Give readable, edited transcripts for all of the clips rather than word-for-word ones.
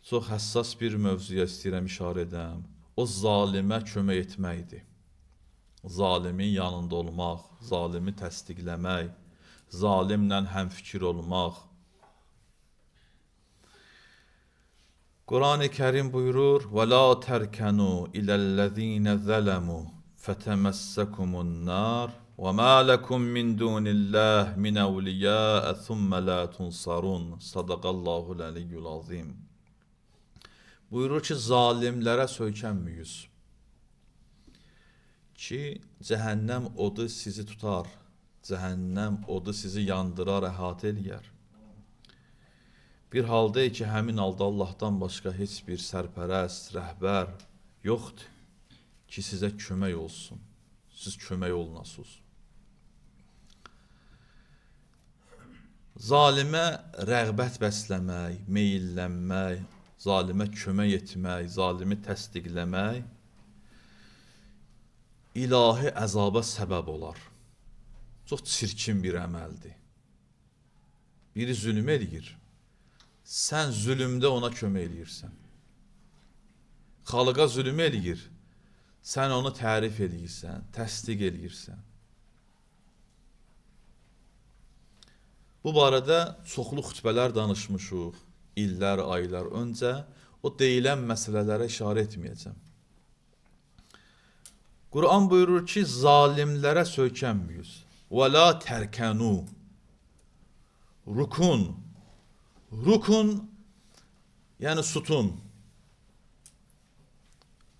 Çox həssas bir mövzuya istəyirəm işarə edəm. O zalimə kömək etməkdir. Zalimin yanında olmaq, zalimi təsdiqləmək, zalimlə həmfikir olmaq. Quran-ı Kərim buyurur: "Və la tərkənu iləl-ləzīnə zələmu fətəməssəkumun nar və mə ləkum min dunillah min əvliyə thumma la tunsarun." Sadaqallahul əliyyul azim. Buyurur ki, zalimlərə söykənməyiz ki, cəhənnəm odu sizi tutar, cəhənnəm odu sizi yandırar, əhatə eləyər. Bir halda ki, həmin halda Allahdan başqa heç bir sərpərəst, rəhbər yoxdur ki, sizə kömək olsun, siz kömək olunasınız. Zalimə rəğbət bəsləmək, meyillənmək, zalimə kömək etmək, zalimi təsdiqləmək ilahi əzaba səbəb olar. Çox çirkin bir əməldir. Biri zülm eləyir, sən zülmdə ona kömək eləyirsən. Xalqa zülm eləyir, sən onu tərif eləyirsən, təsdiq eləyirsən. Bu barədə çoxlu xütbələr danışmışıq, illər, aylar öncə. O deyilən məsələlərə işarə etməyəcəm. Quran buyurur ki, zalimlərə söykənməyiz. Və la tərkənu. Rukun. Rukun, yəni sütun.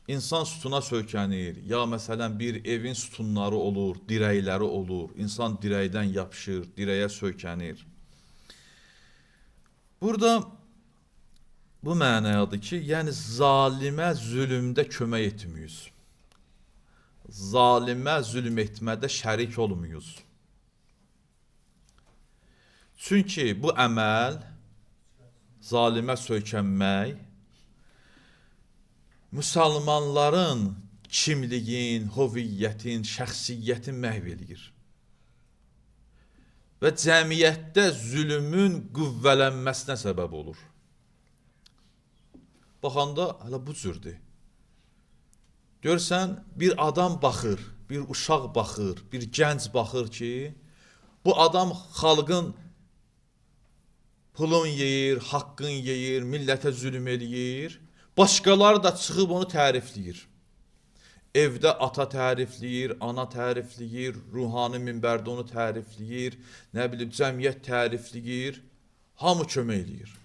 İnsan sütuna söykənir. Ya məsələn bir evin sütunları olur, dirəkləri olur. İnsan dirəkdən yapışır, dirəyə söykənir. Burada bu mənadır ki, yəni zalimə zülmdə kömək etməyiz. Zalimə zülm etmədə şərik olmayız. Çünki bu əməl, zalimə söykənmək, müsəlmanların kimliyin, hoviyyətin, şəxsiyyətin məhv eləyir. Və cəmiyyətdə zülmün qüvvələnməsinə səbəb olur. Baxanda hələ bu cürdür. Görsən, bir adam baxır, bir uşaq baxır, bir gənc baxır ki, bu adam xalqın pulun yeyir, haqqın yeyir, millətə zülm eləyir. Başqaları da çıxıb onu tərifləyir. Evdə ata tərifləyir, ana tərifləyir, ruhani minbərdə onu tərifləyir, nə bilim, cəmiyyət tərifləyir, hamı kömək eləyir.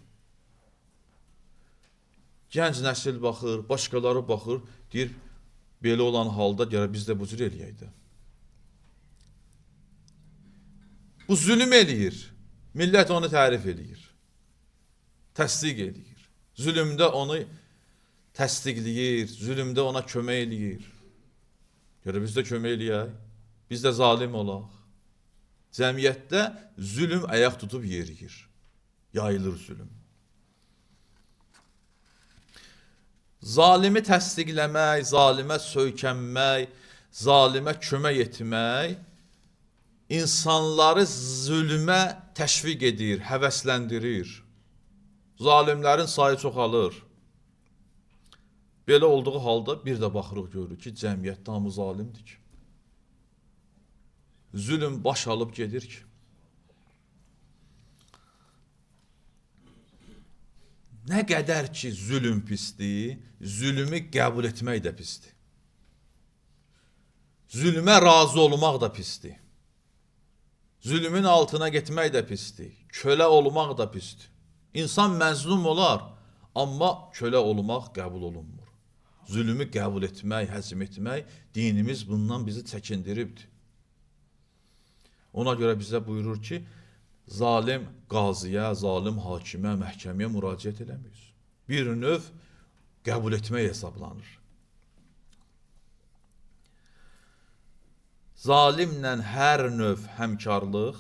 Gənc nəsil baxır, başqaları baxır, deyir, belə olan halda gələ biz də bu cür eləyək də. Bu zülm eləyir, millət onu tərif eləyir, təsdiq eləyir. Zülmdə onu təsdiqləyir, zülmdə ona kömək eləyir. Gələ biz də kömək eləyək, biz də zalim olaq. Cəmiyyətdə zülm ayaq tutub yeriyir, yayılır zülm. Zalimi təsdiqləmək, zalimə söykənmək, zalimə kömək etmək insanları zülmə təşviq edir, həvəsləndirir. Zalimlərin sayı çoxalır. Belə olduğu halda bir də baxırıq görürük ki, cəmiyyətdə hamı zalimdir ki. Zülm baş alıb gedir ki. Nə qədər ki, zülm pisdir, zülmü qəbul etmək də pisdir. Zülmə razı olmaq da pisdir. Zülmün altına getmək də pisdir. Kölə olmaq da pisdir. İnsan məzlum olar, amma kölə olmaq qəbul olunmur. Zülmü qəbul etmək, həzm etmək, dinimiz bundan bizi çəkindiribdir. Ona görə bizə buyurur ki, zalim qaziyə, zalim hakimə, məhkəməyə müraciət eləmir. Bir növ qəbul etmək hesablanır. Zalimlə hər növ həmkarlıq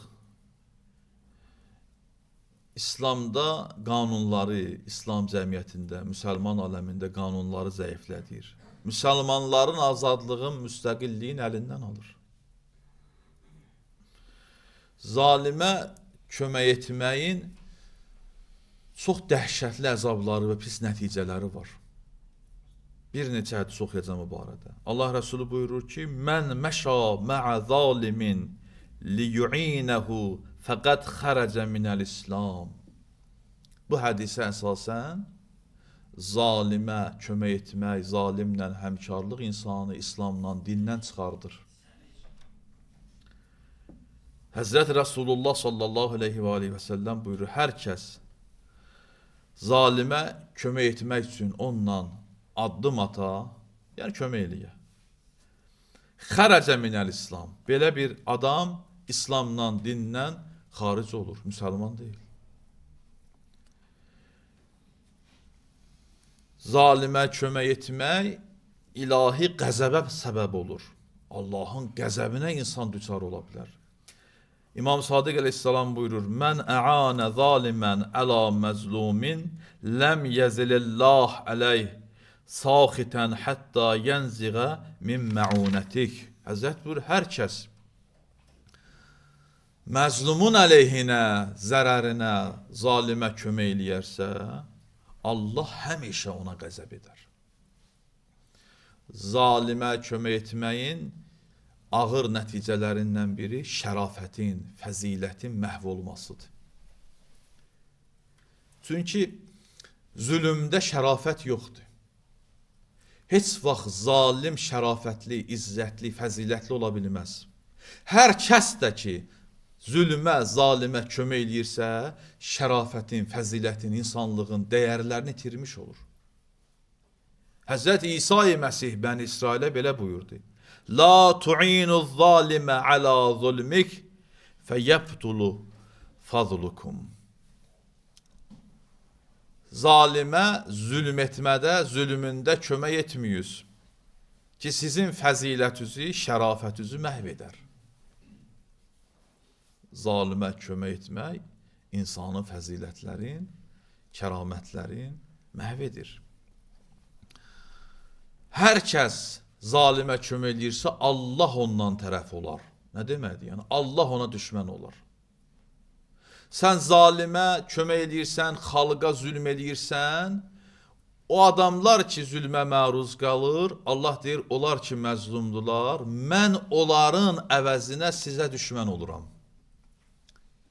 İslamda qanunları, İslam cəmiyyətində, müsəlman aləmində qanunları zəiflədir. Müsəlmanların azadlığın, müstəqilliyin əlindən alır. Zalimə kömək etməyin çox dəhşətli əzabları və pis nəticələri var. Bir neçə hədis oxuyacağım bu barədə. Allah Rəsulü buyurur ki, mən məşə mə'a zalimin liyu'inehu fəqəd xərəcə minəl-İslam. Bu hədisə əsasən zalimə kömək etmək, zalimlə həmkarlıq insanı İslamdan, dindən çıxardır. Həzrət Rasulullah sallallahu aleyhi və aleyhi və səlləm buyurur, hər kəs zalimə kömək etmək üçün onunla addım ata, yəni kömək eləyə. Xərəcə minəl-İslam. Belə bir adam İslamdan, dindən xaric olur, müsəlman deyil. Zalimə kömək etmək ilahi qəzəbə səbəb olur. Allahın qəzəbinə insan düçar ola bilər. İmam Sadiq əleyhissalam buyurur, mən ə'anə zalimən əla məzlumin ləm yəzilillah əleyh saxitən hətta yənziğə min mə'unətik. Həzrət buyurur, hər kəs məzlumun əleyhinə, zərərinə, zalimə kömək eləyərsə, Allah həmişə ona qəzəb edər. Zalimə kömək etməyin ağır nəticələrindən biri şərafətin, fəzilətin məhv olmasıdır. Çünki zülümdə şərafət yoxdur. Heç vaxt zalim şərafətli, izzətli, fəzilətli ola bilməz. Hər kəs də ki, zülmə, zalimə kömək eləyirsə, şərafətin, fəzilətin, insanlığın dəyərlərini itirmiş olur. Həzrət İsa-i Məsih Bəni İsrailə belə buyurdu. La tu'inu zalimə alə zulmik fəyəbtulu fazlukum. Zalimə zülm etmədə, zülmündə kömək etməyiz ki, sizin fəzilətinizi, şərafətinizi məhv edər. Zalimə kömək etmək insanın fəzilətlərin, kəramətlərin məhv edir. Hər kəs zalimə kömək edirsə, Allah ondan tərəf olar. Nə deməkdir? Yəni, Allah ona düşmən olar. Sən zalimə kömək edirsən, xalqa zülm edirsən, o adamlar ki, zülmə məruz qalır, Allah deyir, onlar ki, məzlumdular, mən onların əvəzinə sizə düşmən oluram.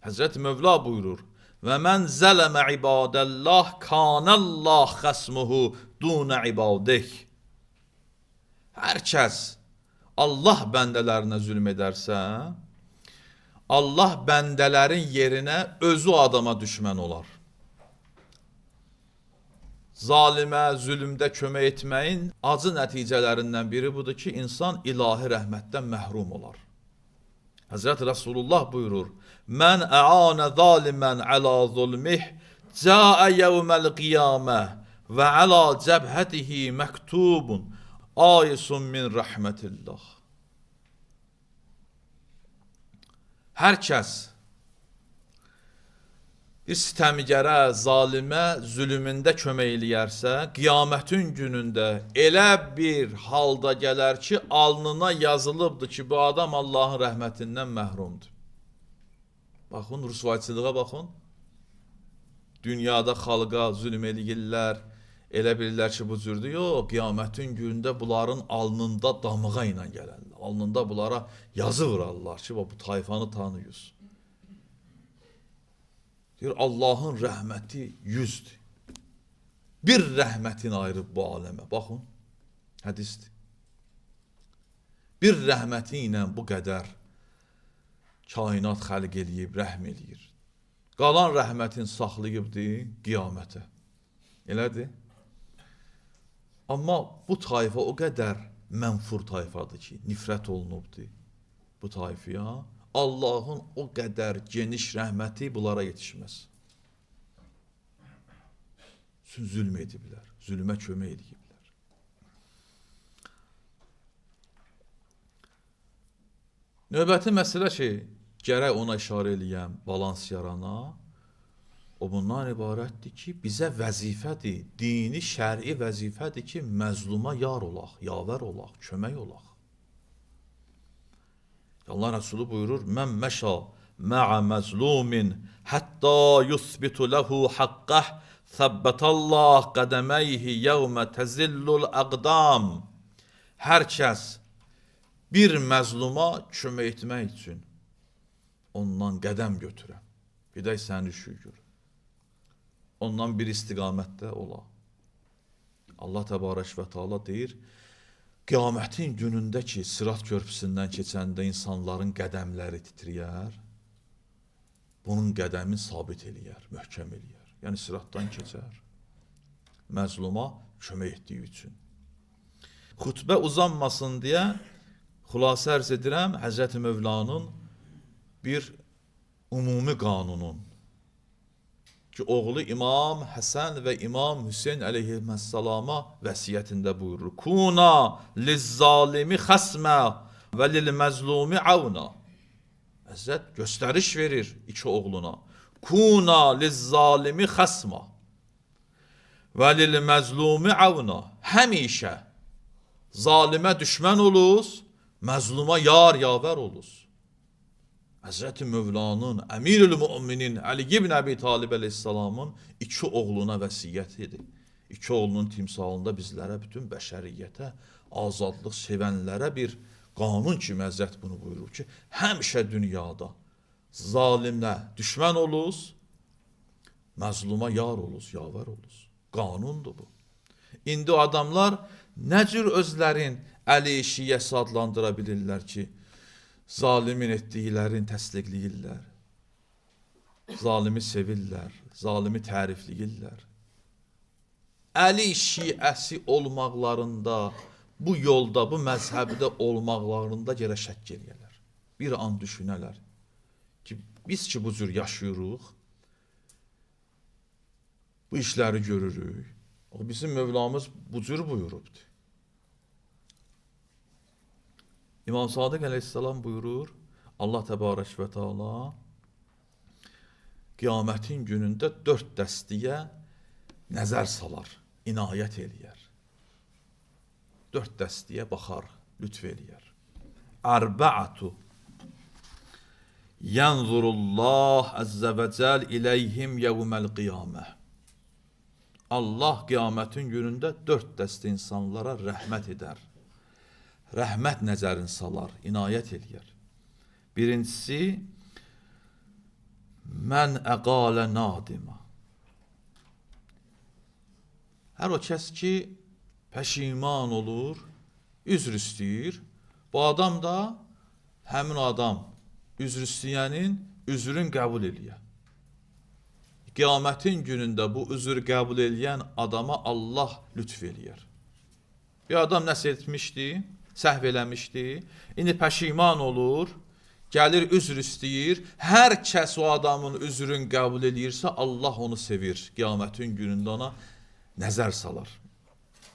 Həzrət Mövla buyurur, və mən zələmə ibadəllah, kanəllah xəsmuhu dunə ibadih. Hər kəs Allah bəndələrinə zülm edərsə, Allah bəndələrin yerinə özü adama düşmən olar. Zalimə, zülmdə kömək etməyin acı nəticələrindən biri budur ki, insan ilahi rəhmətdən məhrum olar. Həzrət Rasulullah buyurur, mən ə'anə zalimən əla zulmih, cəə yevməl qiyamə və əla cəbhətihi məktubun ayisun min rəhmətillah. Hər kəs bir sitəmgərə, zalimə, zülmündə kömək eləyərsə, qiyamətin günündə elə bir halda gələr ki, alnına yazılıbdır ki, bu adam Allahın rəhmətindən məhrumdur. Baxın, rüsvayçılığa baxın. Dünyada xalqa zülm eləyirlər, elə bilirlər ki, bu cürdür. Yox, qiyamətin günündə bunların alnında damığa ilə gələnlər. Alnında bunlara yazı vurarlar ki, bu tayfanı tanıyız. Deyir, Allahın rəhməti 100'dür. Bir rəhmətin ayırıb bu aləmə. Baxın, hədisdir. Bir rəhməti ilə bu qədər kainat xəlq eləyib, rəhm eləyir. Qalan rəhmətin saxlayıbdır qiyamətə. Elədir? Amma bu tayfa o qədər mənfur tayfadır ki, nifrət olunubdur bu tayfaya. Allahın o qədər geniş rəhməti bunlara yetişməz. Zülm ediblər, zülmə kömək ediblər. Növbəti məsələ ki, gərək ona işarə eləyəm, balans yarana, o bundan ibarətdir ki, bizə vəzifədir, dini, şəri vəzifədir ki, məzluma yar olaq, yavər olaq, kömək olaq. Allah Resulü buyurur, mən məşə ma'a mazlumin hatta yuthbitu lahu haqqah thabbatallah qadameyhi yevme tezillul aqdam. Hər kəs bir məzluma kömək etmək üçün ondan qədəm götürəm. Gedək səni düşür. Ondan bir istiqamətdə ola. Allah Təbarək və Teala deyir, qiyamətin günündə ki, Sırat körpüsündən keçəndə insanların qədəmləri titriyər, bunun qədəmin sabit eləyər, möhkəm eləyər. Yəni Sıratdan keçər, məzluma kömək etdiyi üçün. Xutbə uzanmasın deyə xülasə ərz edirəm, Həzrəti Mövlanın bir ümumi qanunun ki, oğlu İmam Həsən və İmam Hüseyn əleyhissalama vəsiyyətində buyurur. Kuna lizzalimi xəsmə və lilməzlumi avna. Həzrət göstəriş verir iki oğluna. Kuna lizzalimi xəsmə və lilməzlumi avna. Həmişə zalimə düşmən oluz, məzluma yar yavər oluz. Həzrəti Mövlanın, Əmirül Müminin Əli ibn Əbi Talib əleyhissalamın iki oğluna vəsiyyət idi. İki oğlunun timsalında bizlərə, bütün bəşəriyyətə, azadlıq sevənlərə bir qanun kimi Həzrət bunu buyurur ki, həmişə dünyada zalimlə düşmən oluz, məzluma yar oluz, yavər oluz. Qanundur bu. İndi o adamlar nə cür özlərin əli şiyyəsi adlandıra bilirlər ki, zalimin etdiklərini təsdiqləyirlər, zalimi sevirlər, zalimi tərifləyirlər. Əli şiəsi olmaqlarında, bu yolda, bu məzhəbdə olmaqlarında gərək şəkk eləyərlər. Bir an düşünələr ki, biz ki bu cür yaşayırıq, bu işləri görürük. Bizim Mövlamız bu cür buyurubdur. İmam Sadiq əleyhissalam buyurur, Allah Təbarək və Teala qiyamətin günündə 4 dəstiyə nəzər salar, inayət eləyər. 4 dəstiyə baxar, lütf eləyər. Ərbə'atu yənzurullah əzzə və cəl iləyhim yevməl qiyamə. Allah qiyamətin günündə 4 dəstə insanlara rəhmət edər. Rəhmət nəzərin salar, inayət eləyər. Birincisi, mən əqalə nadima. Hər o kəs ki, pəşiman olur, üzr istəyir, bu adam da, həmin adam, üzr istəyənin üzrün qəbul eləyər. Qiyamətin günündə bu üzr qəbul eləyən adama Allah lütf eləyər. Bir adam nəsə etmişdi, səhv eləmişdi, indi pəşiman olur, gəlir üzr istəyir, hər kəs o adamın üzrün qəbul eləyirsə, Allah onu sevir, qiyamətin günündə ona nəzər salar.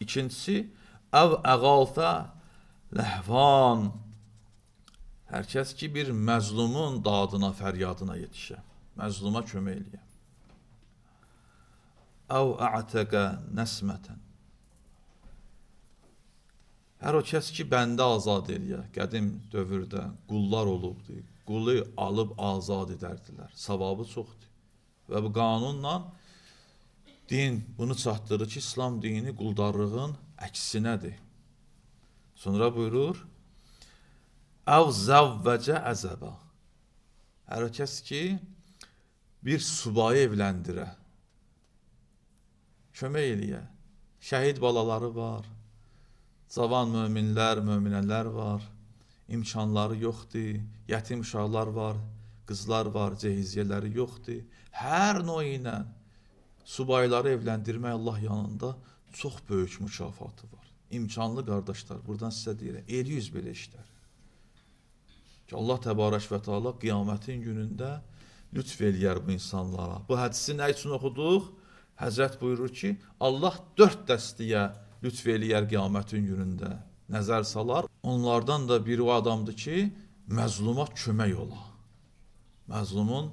İkincisi, əv əqalfə ləhvan, hər kəs ki bir məzlumun dadına, fəryadına yetişə, məzluma kömək eləyər. Əv a'təqə nəsmətən, hər o kəs ki, bəndə azad eləyər, qədim dövrdə qullar olubdur, qulu alıb azad edərdilər, savabı çoxdur. Və bu qanunla din bunu çatdırır ki, İslam dini quldarlığın əksinədir. Sonra buyurur, əv zəvvəcə əzəbə, hər o kəs ki, bir subayı evləndirə, kömək eləyə, şəhid balaları var, cavan möminlər, möminələr var, imkanları yoxdur, yetim uşaqlar var, qızlar var, cehiziyyələri yoxdur. Hər növ ilə subayları evləndirmək Allah yanında çox böyük mükafatı var. İmkanlı qardaşlar, buradan sizə deyirəm, eləyiz belə işlər. Ki Allah Təbarək və Teala qiyamətin günündə lütf eləyər bu insanlara. Bu hədisi nə üçün oxuduq? Həzrət buyurur ki, Allah 4 dəstiyə lütf eləyər qiyamətin günündə, nəzər salar. Onlardan da biri o adamdır ki, məzluma kömək ola, məzlumun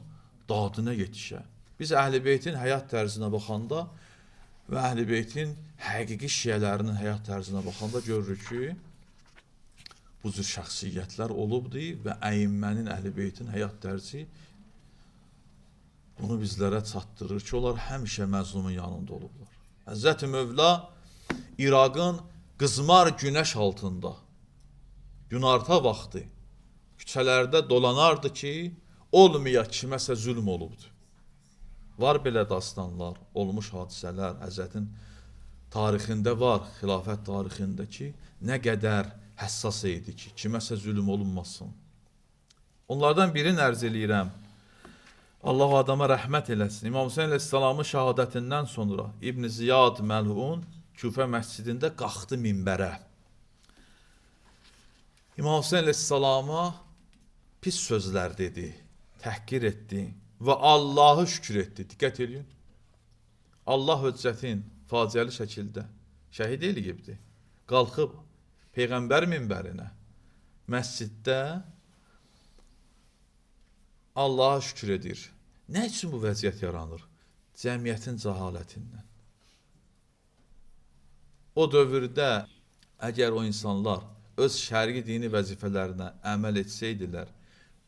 dadına yetişə. Biz Əhl-i Beytin həyat tərzinə baxanda və Əhl-i Beytin həqiqi şiyələrinin həyat tərzinə baxanda görürük ki, bu cür şəxsiyyətlər olubdur və əyimmənin, Əhl-i-Beytin həyat tərzi bunu bizlərə çatdırır ki, onlar həmişə məzlumun yanında olublar. Həzrəti Mövla İraqın qızmar günəş altında, günorta vaxtı küçələrdə dolanardı ki, olmaya kiməsə zülm olubdur. Var belə dastanlar, olmuş hadisələr, Həzrətin tarixində var, xilafət tarixində ki, nə qədər həssas idi ki, kiməsə zülm olunmasın. Onlardan birini ərz eləyirəm. Allah o adama rəhmət eləsin. İmam Hüseyin əleyhissalamın şəhadətindən sonra İbn Ziyad məlun Küfə məscidində qalxdı minbərə. İmam Hüseyin əleyhissalama pis sözlər dedi, təhqir etdi və Allahı şükür etdi. Diqqət edin. Allah höccətin faciəli şəkildə şəhid eləyibdi. Qalxıb Peyğəmbər minbərinə, məsciddə Allah'a şükür edir. Nə üçün bu vəziyyət yaranır? Cəmiyyətin cəhalətindən. O dövrdə əgər o insanlar öz şərqi dini vəzifələrinə əməl etsəydilər,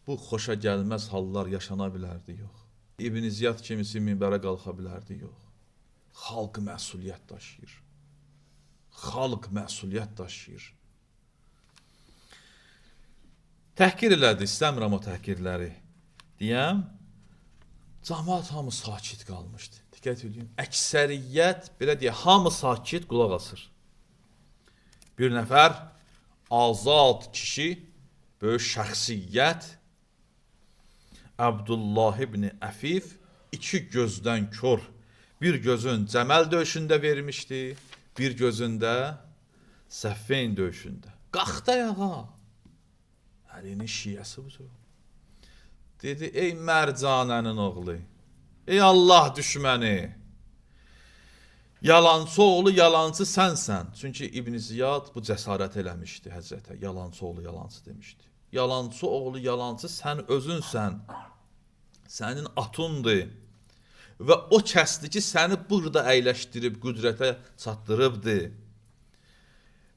bu xoşa gəlməz hallar yaşana bilərdi, yox. İbn Ziyad kimisi minbərə qalxa bilərdi, yox. Xalq məsuliyyət daşıyır. Xalq məsuliyyət daşıyır. Təhqir elədi, istəmirəm o təhqirləri. Deyəm, cəmaət hamı sakit qalmışdı. Diqqət edin, əksəriyyət, belə deyək, hamı sakit qulaq asır. Bir nəfər azad kişi, böyük şəxsiyyət, Abdullah ibn Əfif, iki gözdən kör, bir gözün Cəməl döyüşündə vermişdi, bir gözündə Səffeyn döyüşündə. Qalxdı ayağa. Əlinin şiyəsi budur. Dedi, ey Mərcanənin oğlu, ey Allah düşməni, yalancı oğlu yalancı sənsən. Çünki İbn Ziyad bu cəsarət eləmişdi Həzrətə, yalancı oğlu yalancı demişdi. Yalancı oğlu yalancı sən özünsən, sənin atındır və o kəsdi ki, səni burada əyləşdirib, qüdrətə çatdırıbdır.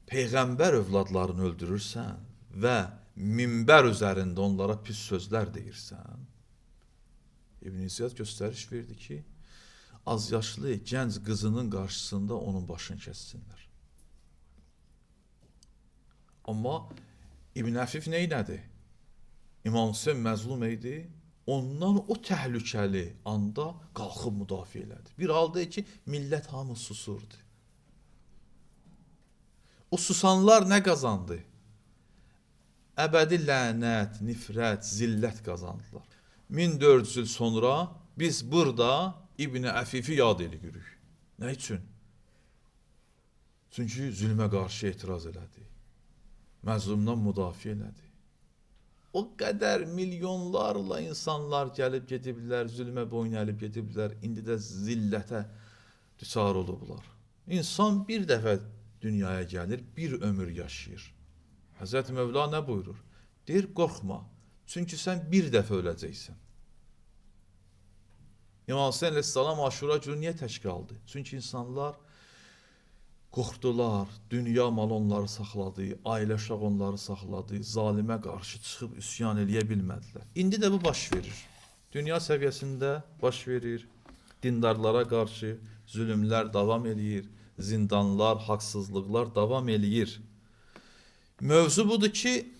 Peyğəmbər övladlarını öldürürsən və minbər üzərində onlara pis sözlər deyirsən. İbn Ziyad göstəriş verdi ki, az yaşlı gənc qızının qarşısında onun başını kəssinlər. Amma İbn Əfif neynədi? İmam Hüseyin məzlum idi, ondan o təhlükəli anda qalxıb müdafiə elədi. Bir halda ki, millət hamı susurdu. O susanlar nə qazandı? Əbədi lənət, nifrət, zillət qazandılar. 1400 il sonra biz burada İbn Əfifi yad edirik. Nə üçün? Çünki zülmə qarşı etiraz elədi. Məzlumdan müdafiə elədi. O qədər milyonlarla insanlar gəlib gediblər, zülmə boyun əlib gediblər, indi də zillətə düçar olublar. İnsan bir dəfə dünyaya gəlir, bir ömür yaşayır. Həzrəti Mövla nə buyurur? Deyir, qorxma, çünki sən bir dəfə öləcəksən. İmam Hüseyin əleyhissalam Aşura günü niyə tək qaldı? Çünki insanlar qorxdular, dünya mal onları saxladı, ailə uşaq onları saxladı, zalimə qarşı çıxıb üsyan eləyə bilmədilər. İndi də bu baş verir. Dünya səviyyəsində baş verir, dindarlara qarşı zülümlər davam eləyir, zindanlar, haqsızlıqlar davam eləyir. Mövzu budur ki,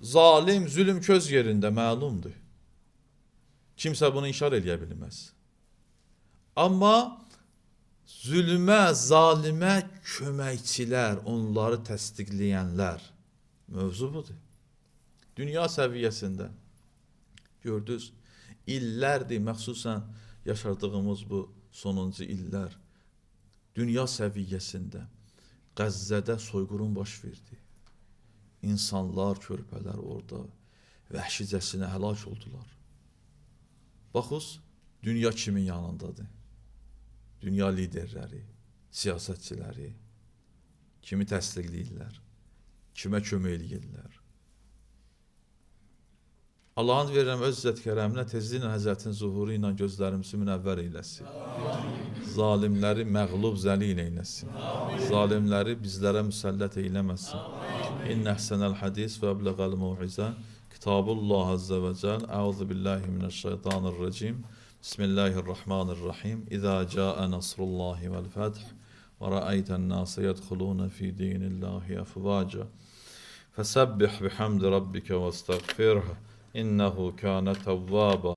zalim, zülüm köz yerində məlumdur. Kimsə bunu inkar eləyə bilməz. Amma zülmə, zalimə köməkçilər, onları təsdiqləyənlər mövzu budur. Dünya səviyyəsində gördünüz, illərdir, məxsusən yaşadığımız bu sonuncu illər, dünya səviyyəsində Qəzzədə soyqırım baş verdi. İnsanlar, körpələr orada vəhşicəsinə həlak oldular. Baxız, dünya kimin yanındadır? Dünya liderləri, siyasətçiləri kimi təsdiqləyirlər, kimə kömək eləyirlər. Allah'ın verirəm öz izzət kərəminə tezliklə Həzrətin zuhuru ilə gözlərimizi münəvvər eyləsin. Zalimləri məğlub zəlil eyləsin. Zalimləri bizlərə müsəllət eyləməsin. إن أحسن الحديث وأبلغ الموعظة كتاب الله عز وجل. أعوذ بالله من الشيطان الرجيم. بسم الله الرحمن الرحيم. إذا جاء نصر الله والفتح ورأيت الناس يدخلون في دين الله أفواجا فسبح بحمد ربك واستغفره إنه كان توابا.